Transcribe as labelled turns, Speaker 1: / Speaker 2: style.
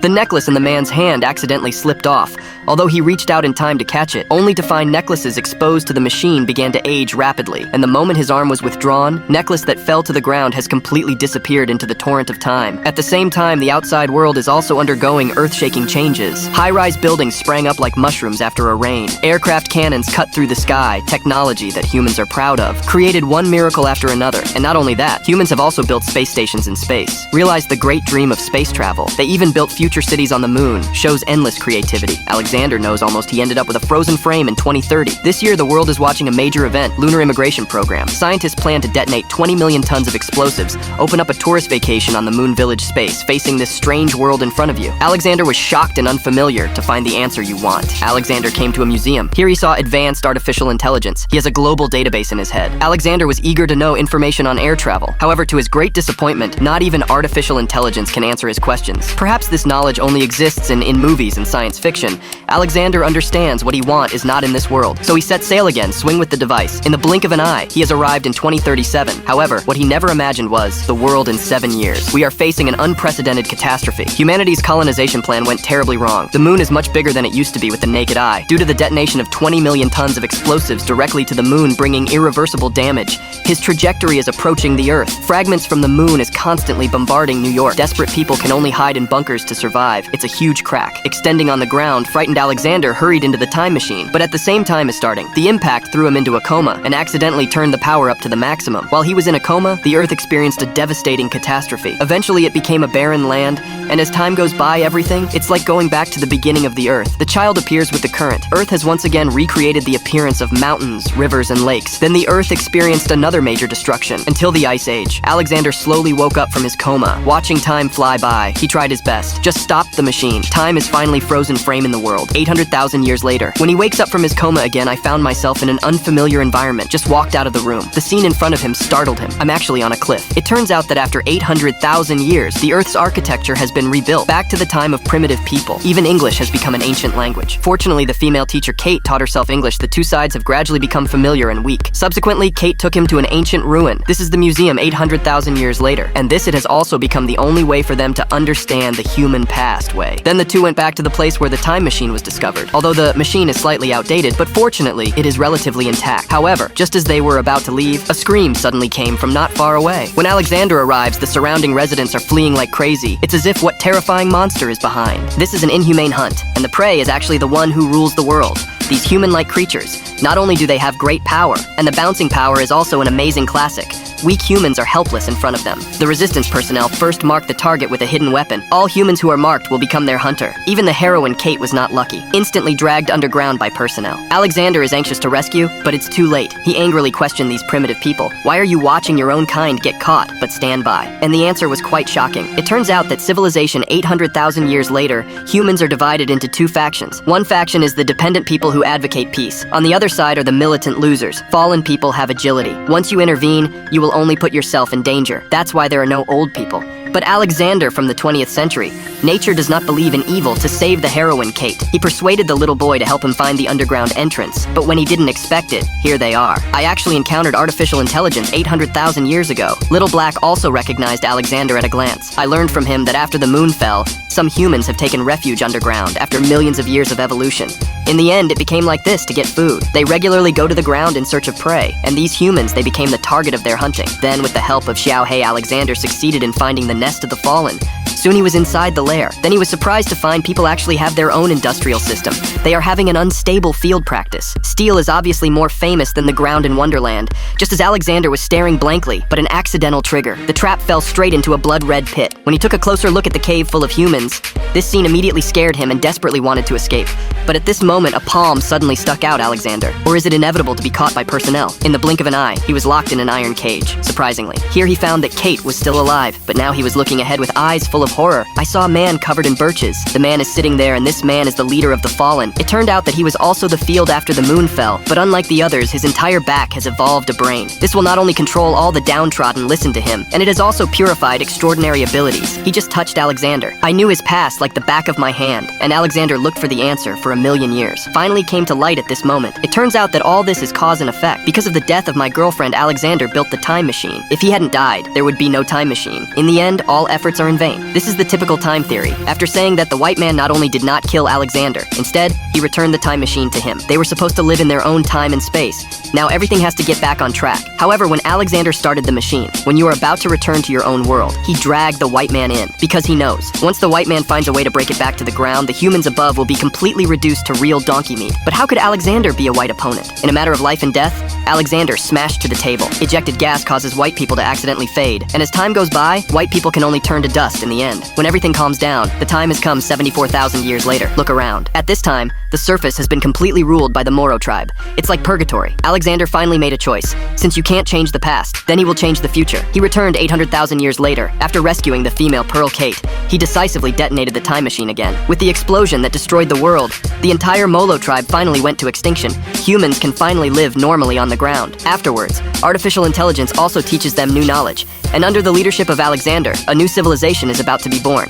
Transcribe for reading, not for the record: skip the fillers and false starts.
Speaker 1: The necklace in the man's hand accidentally slipped off, although he reached out in time to catch it, only to find necklaces exposed to the machine began to age rapidly, and the moment his arm was withdrawn, necklace that fell to the ground has completely disappeared into the torrent of time. At the same time, the outside world is also undergoing earth-shaking changes. High-rise buildings sprang up like mushrooms after a rain. Aircraft cannons cut through the sky, technology that humans are proud of, created one miracle after another. And not only that, humans have also built space stations in space, realized the great dream of space travel. They even built future cities on the moon. Shows endless creativity. Alexander knows almost he ended up with a frozen frame in 2030. This year, the world is watching a major event, lunar immigration program. Scientists plan to detonate 20 million tons of explosives, open up a tourist vacation on the moon village space, facing this strange world in front of you. Alexander was shocked and unfamiliar to find the answer you want. Alexander came to a museum. Here he saw advanced artificial intelligence. He has a global database in his head. Alexander was eager to know information on air travel. However, to his great disappointment, not even artificial intelligence can answer his questions. Perhaps this knowledge only exists in movies and science fiction. Alexander understands what he wants is not in this world. So he sets sail again, swing with the device. In the blink of an eye, he has arrived in 2037. However, what he never imagined was the world in 7 years. We are facing an unprecedented catastrophe. Humanity's colonization plan went terribly wrong. The moon is much bigger than it used to be with the naked eye, due to the detonation of 20 million tons of explosives directly to the moon, bringing irreversible damage. His trajectory is approaching the Earth. Fragments from the moon is constantly bombarding New York. Desperate people can only hide in bunkers to survive. It's a huge crack. Extending on the ground, frightened Alexander hurried into the time machine. But at the same time as starting, the impact threw him into a coma and accidentally turned the power up to the maximum. While he was in a coma, the Earth experienced a devastating catastrophe. Eventually, it became a barren land, and as time goes by, it's like going back to the beginning of the Earth. The child appears with the current. Earth has once again recreated the appearance of mountains, rivers, and lakes. Then the Earth experienced another major destruction, until the Ice Age. Alexander slowly woke up from his coma. Watching time fly by, he tried his best. Just stopped the machine. Time is finally frozen frame in the world, 800,000 years later. When he wakes up from his coma again, I found myself in an unfamiliar environment. Just walked out of the room. The scene in front of him startled him. I'm actually on a cliff. It turns out that after 800,000 years, the Earth's architecture has been rebuilt, back to the time of primitive people. Even English has become an ancient language. Fortunately, the female teacher Kate taught herself English. The two sides have gradually become familiar and weak. Subsequently, Kate took him to an ancient ruin. This is the museum 800,000 years later, and this it has also become the only way for them to understand the human past way. Then the two went back to the place where the time machine was discovered. Although the machine is slightly outdated, but fortunately, it is relatively intact. However, just as they were about to leave, a scream suddenly came from not far away. When Alexander arrives, the surrounding residents are fleeing like crazy. It's as if what terrifying monster is behind. This is an inhumane hunt, and the prey is actually the one who rules the world. These human-like creatures, not only do they have great power, and the bouncing power is also an amazing classic, weak humans are helpless in front of them. The resistance personnel first mark the target with a hidden weapon. All humans who are marked will become their hunter. Even the heroine Kate was not lucky, instantly dragged underground by personnel. Alexander is anxious to rescue, but it's too late. He angrily questioned these primitive people. Why are you watching your own kind get caught, but stand by? And the answer was quite shocking. It turns out that civilization 800,000 years later, humans are divided into two factions. One faction is the dependent people who advocate peace. On the other side are the militant losers. Fallen people have agility. Once you intervene, you will only put yourself in danger. That's why there are no old people. But Alexander from the 20th century, nature does not believe in evil to save the heroine Kate. He persuaded the little boy to help him find the underground entrance, but when he didn't expect it, here they are. I actually encountered artificial intelligence 800,000 years ago. Little Black also recognized Alexander at a glance. I learned from him that after the moon fell, some humans have taken refuge underground after millions of years of evolution. In the end, it became like this to get food. They regularly go to the ground in search of prey, and these humans, they became the target of their hunting. Then, with the help of Xiao He, Alexander succeeded in finding the nest of the fallen. Soon he was inside the lair. Then he was surprised to find people actually have their own industrial system. They are having an unstable field practice. Steel is obviously more famous than the ground in Wonderland. Just as Alexander was staring blankly, but an accidental trigger. The trap fell straight into a blood-red pit. When he took a closer look at the cave full of humans, this scene immediately scared him and desperately wanted to escape. But at this moment, a palm suddenly stuck out Alexander. Or is it inevitable to be caught by personnel? In the blink of an eye, he was locked in an iron cage, surprisingly. Here he found that Kate was still alive, but now he was looking ahead with eyes full of horror. I saw a man covered in birches. The man is sitting there, and this man is the leader of the fallen. It turned out that he was also the field after the moon fell, but unlike the others, his entire back has evolved a brain. This will not only control all the downtrodden listen to him, and it has also purified extraordinary abilities. He just touched Alexander. I knew his past like the back of my hand, and Alexander looked for the answer for a million years. Finally came to light at this moment. It turns out that all this is cause and effect. Because of the death of my girlfriend, Alexander built the time machine. If he hadn't died, there would be no time machine. In the end, all efforts are in vain. This This is the typical time theory, after saying that the white man not only did not kill Alexander, instead, he returned the time machine to him. They were supposed to live in their own time and space. Now everything has to get back on track. However, when Alexander started the machine, when you are about to return to your own world, he dragged the white man in, because he knows, once the white man finds a way to break it back to the ground, the humans above will be completely reduced to real donkey meat. But how could Alexander be a white opponent? In a matter of life and death, Alexander smashed to the table. Ejected gas causes white people to accidentally fade, and as time goes by, white people can only turn to dust in the end. When everything calms down, the time has come 74,000 years later. Look around. At this time, the surface has been completely ruled by the Moro tribe. It's like purgatory. Alexander finally made a choice. Since you can't change the past, then he will change the future. He returned 800,000 years later. After rescuing the female Pearl Kate, he decisively detonated the time machine again. With the explosion that destroyed the world, the entire Molo tribe finally went to extinction. Humans can finally live normally on the ground. Afterwards, artificial intelligence also teaches them new knowledge, and under the leadership of Alexander, a new civilization is about to be born.